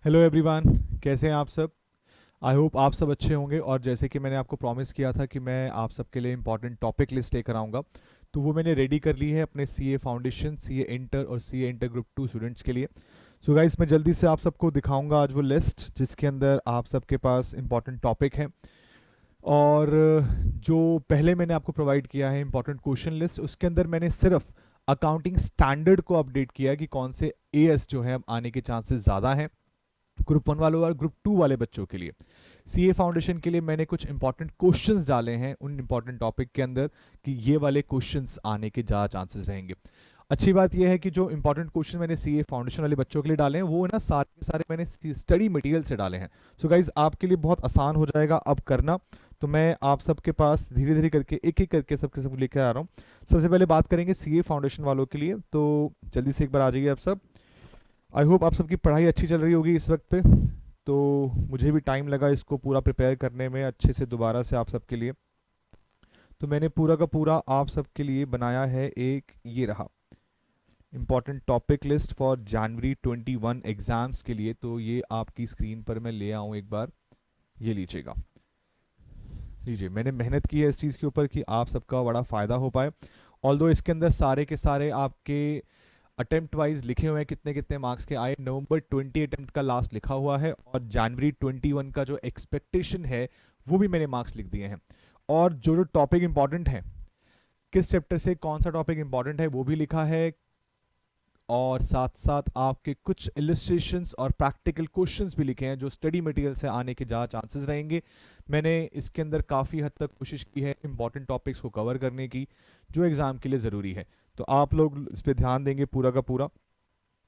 Hello everyone, कैसे हैं आप सब। आई होप आप सब अच्छे होंगे। और जैसे कि मैंने आपको प्रॉमिस किया था कि मैं आप सबके लिए इंपॉर्टेंट टॉपिक लिस्ट लेकर आऊँगा, तो वो मैंने रेडी कर ली है अपने सीए फाउंडेशन, सीए इंटर और सीए इंटर ग्रुप 2 स्टूडेंट्स के लिए। सो गाइस, मैं जल्दी से आप सबको दिखाऊंगा आज वो लिस्ट जिसके अंदर आप सबके पास इंपॉर्टेंट टॉपिक है। और जो पहले मैंने आपको प्रोवाइड किया है इंपॉर्टेंट क्वेश्चन लिस्ट, उसके अंदर मैंने सिर्फ अकाउंटिंग स्टैंडर्ड को अपडेट किया है कि कौन से एएस जो है अब आने के चांसेस ज़्यादा हैं ग्रुप 1 वालों और ग्रुप 2 वाले बच्चों के लिए। सीए फाउंडेशन के लिए मैंने कुछ इंपॉर्टेंट क्वेश्चंस डाले हैं उन इंपॉर्टेंट टॉपिक के अंदर कि ये वाले क्वेश्चंस आने के ज़्यादा चांसेस रहेंगे। अच्छी बात यह है कि जो इंपॉर्टेंट क्वेश्चन मैंने सीए फाउंडेशन वाले बच्चों के लिए डाले हैं वो ना सारे के सारे मैंने स्टडी मटेरियल से डाले हैं। सो गाइज, आपके लिए बहुत आसान हो जाएगा अब करना। तो मैं आप सबके पास धीरे धीरे करके एक एक करके सबके सब लेकर आ रहा हूँ। सबसे पहले बात करेंगे सीए फाउंडेशन वालों के लिए, तो जल्दी से एक बार आ जाइए आप सब। आई होप आप सबकी पढ़ाई अच्छी चल रही होगी इस वक्त पे। तो मुझे भी टाइम लगा इसको पूरा प्रिपेयर करने में अच्छे से दोबारा से आप सबके लिए। तो मैंने पूरा का पूरा आप सबके लिए बनाया है एक ये रहा important topic list for January 21 exams के लिए। तो ये आपकी स्क्रीन पर मैं ले आऊँ एक बार, ये लीजिएगा। लीजिए, मैंने मेहनत की है इस चीज़ के ऊपर कि आप सबका बड़ा फ़ायदा हो पाए। ऑल्दो इसके अंदर सारे के सारे आपके अटेम्प्ट वाइज लिखे हुए हैं कितने कितने मार्क्स के आए। नवंबर 20 अटेम्प्ट का लास्ट लिखा हुआ है और जनवरी 21 का जो एक्सपेक्टेशन है वो भी मैंने मार्क्स लिख दिए हैं। और जो जो टॉपिक इंपॉर्टेंट है, किस चैप्टर से कौन सा टॉपिक इंपॉर्टेंट है वो भी लिखा है। और साथ साथ आपके कुछ इलिस्ट्रेशंस और प्रैक्टिकल क्वेश्चंस भी लिखे हैं जो स्टडी मटेरियल से आने के ज़्यादा चांसेस रहेंगे। मैंने इसके अंदर काफ़ी हद तक कोशिश की है इंपॉर्टेंट टॉपिक्स को कवर करने की जो एग्ज़ाम के लिए ज़रूरी है। तो आप लोग इस पर ध्यान देंगे पूरा का पूरा,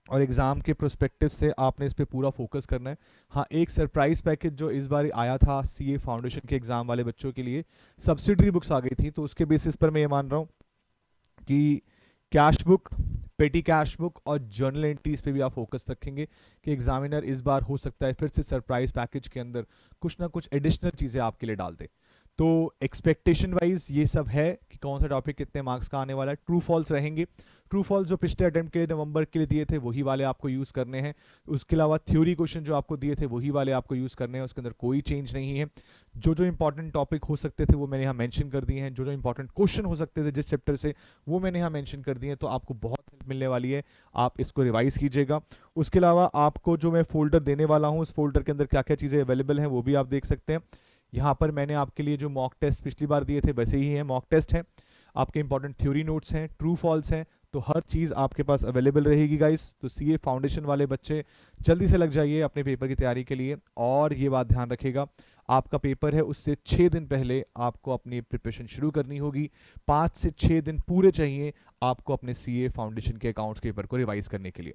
और एग्ज़ाम के प्रोस्पेक्टिव से आपने इस पर पूरा फोकस करना है। हाँ, एक सरप्राइज पैकेज जो इस बार आया था सीए फाउंडेशन के एग्ज़ाम वाले बच्चों के लिए, सब्सिडरी बुक्स आ गई थी, तो उसके बेसिस पर मैं ये मान रहा हूँ कि कैश बुक, पेटी कैश बुक और जर्नल एंट्रीज पे भी आप फोकस रखेंगे कि एग्जामिनर इस बार हो सकता है फिर से सरप्राइज पैकेज के अंदर कुछ ना कुछ एडिशनल चीज़ें आपके लिए डाल दे। तो एक्सपेक्टेशन वाइज ये सब है कि कौन सा टॉपिक कितने मार्क्स का आने वाला है। ट्रू फॉल्स रहेंगे। ट्रू फॉल्स जो पिछले अटेम्प्ट के लिए नवंबर के लिए दिए थे वही वाले आपको यूज़ करने हैं। उसके अलावा थ्योरी क्वेश्चन जो आपको दिए थे वही वाले आपको यूज़ करने हैं, उसके अंदर कोई चेंज नहीं है। जो जो इंपॉर्टेंट टॉपिक हो सकते थे वो मैंने यहाँ मेंशन कर दिए हैं। जो जो इंपॉर्टेंट क्वेश्चन हो सकते थे जिस चैप्टर से वो मैंने यहाँ मेंशन कर दिए हैं। तो आपको बहुत हेल्प मिलने वाली है, आप इसको रिवाइज कीजिएगा। उसके अलावा आपको जो मैं फोल्डर देने वाला हूँ उस फोल्डर के अंदर क्या क्या चीज़ें अवेलेबल हैं वो भी आप देख सकते हैं। यहाँ पर मैंने आपके लिए जो मॉक टेस्ट पिछली बार दिए थे वैसे ही हैं, मॉक टेस्ट हैं, आपके इंपॉर्टेंट थ्योरी नोट्स हैं, ट्रू फॉल्स हैं। तो हर चीज़ आपके पास अवेलेबल रहेगी गाइस। तो सीए फाउंडेशन वाले बच्चे जल्दी से लग जाइए अपने पेपर की तैयारी के लिए। और ये बात ध्यान रखिएगा, आपका पेपर है उससे 6 दिन पहले आपको अपनी प्रिपरेशन शुरू करनी होगी। 5 से 6 दिन पूरे चाहिए आपको अपने सीए फाउंडेशन के अकाउंट्स पेपर को रिवाइज करने के लिए।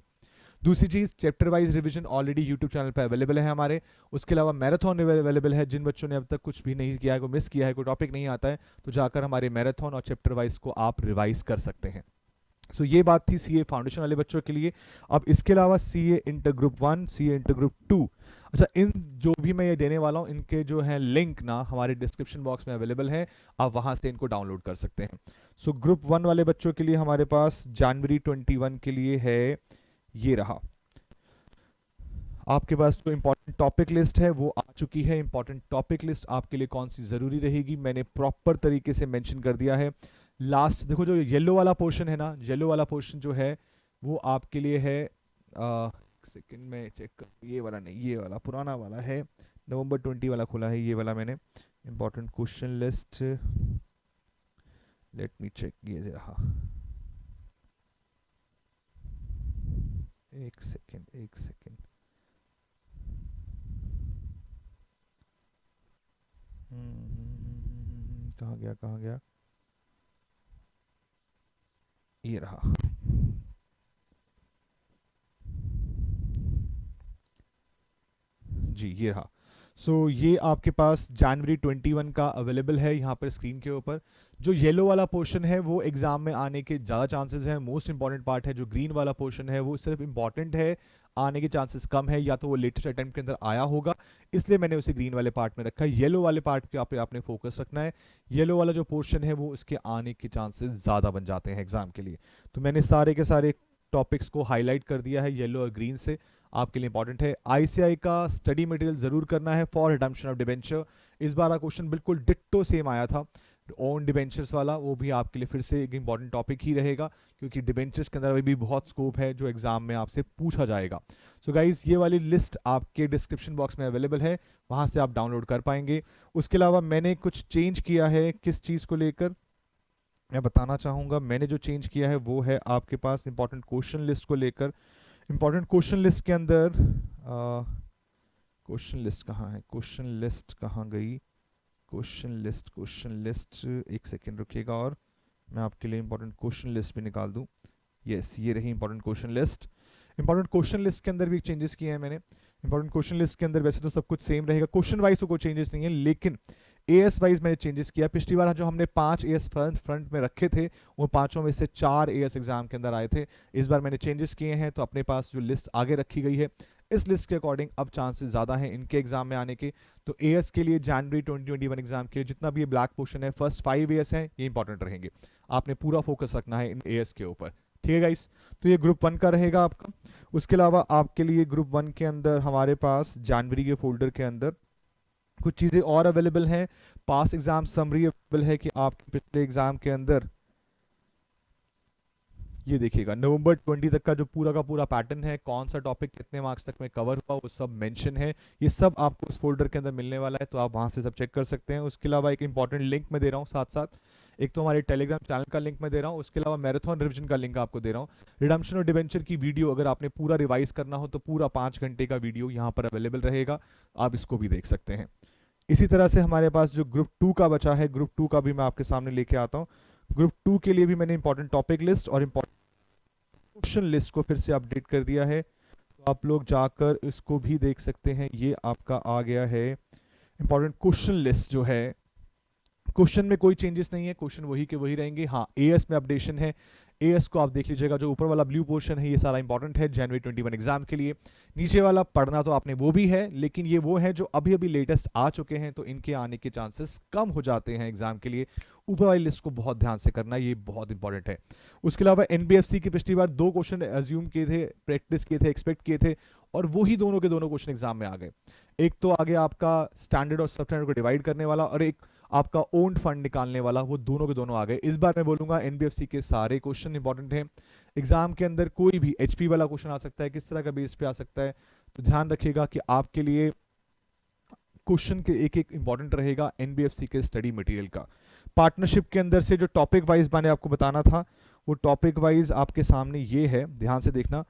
दूसरी चीज़, chapter wise revision already YouTube channel पर अवेलेबल है हमारे। उसके अलावा मैराथन अवेलेबल है। जिन बच्चों ने अब तक कुछ भी नहीं किया है, कोई मिस किया है, कोई टॉपिक नहीं आता है, तो जाकर हमारे मैराथन और चैप्टर वाइज को आप रिवाइज कर सकते हैं। सो ये बात थी सीए फाउंडेशन वाले बच्चों के लिए। अब इसके अलावा CA inter group 1, CA inter group 2, अच्छा, इन जो भी मैं ये देने वाला हूँ इनके जो है लिंक ना हमारे डिस्क्रिप्शन बॉक्स में अवेलेबल है, आप वहाँ से इनको डाउनलोड कर सकते हैं। सो ग्रुप 1 वाले बच्चों के लिए हमारे पास जनवरी 21 के लिए है ये रहा। आपके पास जो इंपॉर्टेंट टॉपिक लिस्ट है वो आ चुकी है। इंपॉर्टेंट टॉपिक लिस्ट आपके लिए कौन सी ज़रूरी रहेगी मैंने प्रॉपर तरीके से मेंशन कर दिया है। लास्ट देखो, जो येलो वाला पोर्शन है ना, येलो वाला पोर्शन जो है वो आपके लिए है, सेकंड में चेक कर, ये वाला नहीं, ये वाला पुराना वाला है, नवंबर 20 वाला खुला है, ये वाला मैंने important question list, let me check, ये रहा। एक सेकेंड, एक सेकेंड। कहाँ गया, कहाँ गया, ये रहा। जी, ये रहा। ये आपके पास जनवरी 21 का अवेलेबल है यहाँ पर स्क्रीन के ऊपर। जो येलो वाला पोर्शन है वो एग्जाम में आने के ज़्यादा चांसेस हैं, मोस्ट इंपॉर्टेंट पार्ट है। जो ग्रीन वाला पोर्शन है वो सिर्फ इंपॉर्टेंट है, आने के चांसेस कम है, या तो वो लेटेस्ट अटेम्प्ट के अंदर आया होगा, इसलिए मैंने उसे ग्रीन वाले पार्ट में रखा है। येलो वाले पार्ट पे आपने फोकस रखना है। येलो वाला जो पोर्शन है वो उसके आने के चांसेस ज़्यादा बन जाते हैं एग्जाम के लिए। तो मैंने सारे के सारे टॉपिक्स को हाईलाइट कर दिया है येलो और ग्रीन से। आपके लिए इंपॉर्टेंट है। आईसीआई का स्टडी मटेरियल जरूर करना है फॉर रिडम्पशन ऑफ डिबेंचर। इस बार का क्वेश्चन बिल्कुल डिट्टो सेम आया था ओन डिबेंचर्स वाला, वो भी आपके लिए फिर से एक इंपॉर्टेंट टॉपिक ही रहेगा, क्योंकि डिबेंचर्स के अंदर अभी भी बहुत स्कोप है जो एग्जाम में आपसे पूछा जाएगा। सो गाइज ये वाली लिस्ट आपके डिस्क्रिप्शन बॉक्स में अवेलेबल है, वहां से आप डाउनलोड कर पाएंगे। उसके अलावा मैंने कुछ चेंज किया है, किस चीज़ को लेकर मैं बताना चाहूँगा। मैंने जो चेंज किया है वो है आपके पास इंपॉर्टेंट क्वेश्चन लिस्ट को लेकर। इंपॉर्टेंट क्वेश्चन लिस्ट के अंदर क्वेश्चन लिस्ट कहाँ है, क्वेश्चन लिस्ट कहाँ गई, क्वेश्चन लिस्ट एक सेकेंड रुकिएगा और मैं आपके लिए इंपॉर्टेंट क्वेश्चन लिस्ट भी निकाल दूं। यस, ये रही important question list. Important question list के अंदर भी चेंजेस किए हैं मैंने। इंपॉर्टेंट क्वेश्चन लिस्ट के अंदर वैसे तो सब कुछ सेम रहेगा, क्वेश्चन वाइज तो कोई चेंजेस नहीं है, लेकिन एएस वाइज मैंने चेंजेस किया। पिछली बार जो हमने 5 एएस फ्रंट में रखे थे, वो 5 में से 4 एएस एग्जाम के अंदर आए थे। इस बार मैंने चेंजेस किए हैं, तो अपने पास जो लिस्ट आगे रखी गई है, इस लिस्ट के अकॉर्डिंग अब चांसेस ज़्यादा हैं इनके एग्जाम में आने के। तो एएस के लिए जनवरी 2021 एग्जाम के लिए जितना भी ये ब्लैक पोर्शन है, फर्स्ट 5 एएस हैं, ये इंपॉर्टेंट रहेंगे। आपने पूरा फोकस रखना है इन एएस के ऊपर, ठीक है गाइस। तो ये ग्रुप 1 का रहेगा आपका। उसके अलावा आपके लिए ग्रुप 1 के अंदर हमारे पास जनवरी के फोल्डर के अंदर कुछ चीज़ें और अवेलेबल हैं। पास एग्जाम समरी अवेलेबल है कि आपके पिछले एग्जाम के अंदर ये देखिएगा नवंबर 20 तक का जो पूरा का पूरा पैटर्न है, कौन सा टॉपिक कितने मार्क्स तक में कवर हुआ, वो सब मेंशन है। ये सब आपको उस फोल्डर के अंदर मिलने वाला है, तो आप वहां से सब चेक कर सकते हैं। उसके अलावा एक इंपॉर्टेंट लिंक मैं दे रहा हूँ साथ साथ, एक तो हमारे टेलीग्राम चैनल का लिंक मैं दे रहा हूँ, उसके अलावा मैराथन रिविजन का लिंक आपको दे रहा हूँ। रिडम्पशन और डिबेंचर की वीडियो अगर आपने पूरा रिवाइज करना हो तो पूरा 5 घंटे का वीडियो यहाँ पर अवेलेबल रहेगा, आप इसको भी देख सकते हैं। इसी तरह से हमारे पास जो ग्रुप 2 का बचा है, ग्रुप 2 का भी मैं आपके सामने लेके आता हूँ। ग्रुप 2 के लिए भी मैंने इंपॉर्टेंट टॉपिक लिस्ट और इंपॉर्टेंट क्वेश्चन लिस्ट को फिर से अपडेट कर दिया है, तो आप लोग जाकर इसको भी देख सकते हैं। ये आपका आ गया है इंपॉर्टेंट क्वेश्चन लिस्ट जो है। क्वेश्चन में कोई चेंजेस नहीं है, क्वेश्चन वही के वही रहेंगे। हाँ, एएस में अपडेशन है, एएस को आप देख लीजिएगा, जो ऊपर वाला ब्लू पोर्शन है ये सारा इंपॉर्टेंट है जनवरी 21 एग्जाम के लिए। नीचे वाला पढ़ना तो आपने वो भी है, लेकिन ये वो है जो अभी अभी लेटेस्ट आ चुके हैं, तो इनके आने के चांसेस कम हो जाते हैं एग्जाम के लिए। ऊपर वाली लिस्ट को बहुत ध्यान से करना, ये बहुत इंपॉर्टेंट है। उसके अलावा एनबीएफसी की पिछली बार 2 क्वेश्चन अज्यूम किए थे, प्रैक्टिस किए थे, एक्सपेक्ट किए थे, और वही दोनों के दोनों क्वेश्चन एग्जाम में आ गए। एक तो आगे आपका स्टैंडर्ड और सब स्टैंडर्ड को डिवाइड करने वाला, और एक आपका ओन्ड फंड निकालने वाला, वो दोनों के दोनों आ गए। इस बार मैं बोलूंगा एनबीएफसी के सारे क्वेश्चन इंपॉर्टेंट हैं एग्जाम के अंदर। कोई भी एचपी वाला क्वेश्चन आ सकता है, किस तरह का बेस पे आ सकता है, तो ध्यान रखिएगा कि आपके लिए क्वेश्चन के एक एक इंपॉर्टेंट रहेगा एनबीएफसी के स्टडी मटेरियल का। पार्टनरशिप के अंदर से जो टॉपिक वाइज मैंने आपको बताना था, वो टॉपिक वाइज आपके सामने ये है, ध्यान से देखना।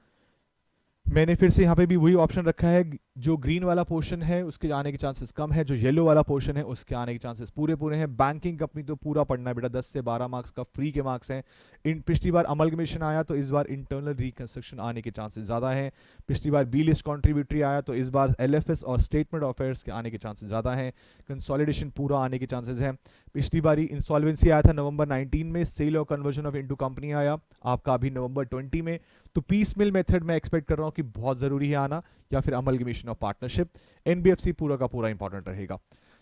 मैंने फिर से यहाँ पे भी वही ऑप्शन रखा है, जो ग्रीन वाला पोर्शन है उसके आने के चांसेस कम है, जो येलो वाला पोर्शन है उसके आने के चांसेस पूरे पूरे हैं। बैंकिंग अपनी तो पूरा पढ़ना है बेटा, 10 से 12 मार्क्स का फ्री के मार्क्स हैं। इन पिछली बार अमलगमेशन आया, तो इस बार इंटरनल रिकंस्ट्रक्शन आने के चांसेस ज़्यादा हैं। पिछली बार बी लिस्ट कॉन्ट्रीब्यूटरी आया, तो इस बार एलएफएस और स्टेटमेंट ऑफ अफेयर्स के आने के चांसेस ज़्यादा हैं। कंसोलिडेशन पूरा आने के चांसेस हैं। पिछली बार इंसॉल्वेंसी आया था नवंबर 19 में, सेल और कन्वर्जन ऑफ इनटू कंपनी आया आपका अभी नवंबर 20 में। तो पीस मिल मेथड मैं एक्सपेक्ट कर रहा हूं कि बहुत जरूरी है आना, या फिर अमलगमेशन ऑफ पार्टनरशिप। एनबीएफसी पूरा का पूरा इंपॉर्टेंट रहेगा।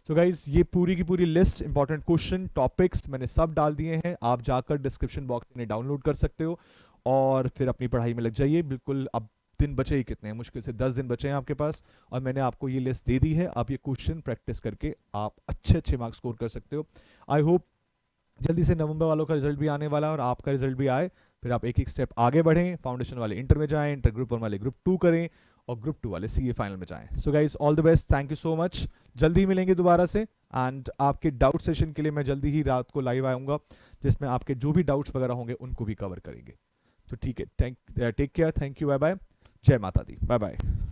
सो गाइज ये पूरी की पूरी लिस्ट इंपॉर्टेंट क्वेश्चन टॉपिक्स मैंने सब डाल दिए हैं, आप जाकर डिस्क्रिप्शन बॉक्स में डाउनलोड कर सकते हो और फिर अपनी पढ़ाई में लग जाइए। बिल्कुल अब दिन बचे ही कितने हैं, मुश्किल से 10 दिन बचे हैं आपके पास, और मैंने आपको ये लिस्ट दे दी है। आप ये क्वेश्चन प्रैक्टिस करके आप अच्छे अच्छे मार्क्स स्कोर कर सकते हो। आई होप जल्दी से नवंबर वालों का रिजल्ट भी आने वाला है और आपका रिजल्ट भी आए, फिर आप एक एक स्टेप आगे बढ़ें, फाउंडेशन वाले इंटर में जाएं, इंटर ग्रुप 1 वाले ग्रुप 2 करें, और ग्रुप 2 वाले सीए फाइनल में जाएं। So guys all the best, thank you so much. जल्दी मिलेंगे दोबारा से, एंड आपके डाउट सेशन के लिए मैं जल्दी ही रात को लाइव आऊँगा, जिसमें आपके जो भी डाउट्स वगैरह होंगे उनको भी कवर करेंगे। तो ठीक है, take care, thank you, bye bye, जय माता दी, बाय बाय।